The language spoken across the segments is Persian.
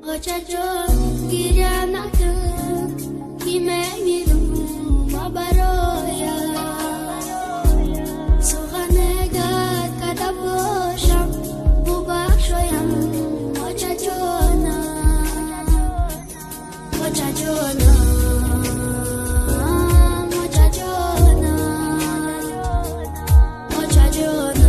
Ocha John, Girianaka, Kimenidu, Mabaroya, Sohanega, Katabosham, Bubakshoyam, Ocha Jona, Ocha Jona, Ocha Jona, Ocha Jona.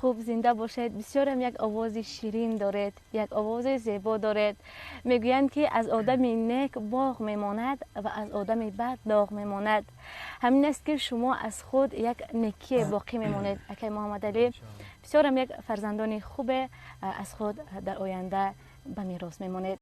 خوب زنده باشید. بسیار هم یک آواز شیرین دارید، یک آواز زیبا دارید. میگویند که از آدم نیک باغ میماند و از آدم بد داغ میماند. همین است که شما از خود یک نیکی باقی میمانید. اکای محمد علی بسیار هم یک فرزندان خوب از خود در آینده به میراث میمانید.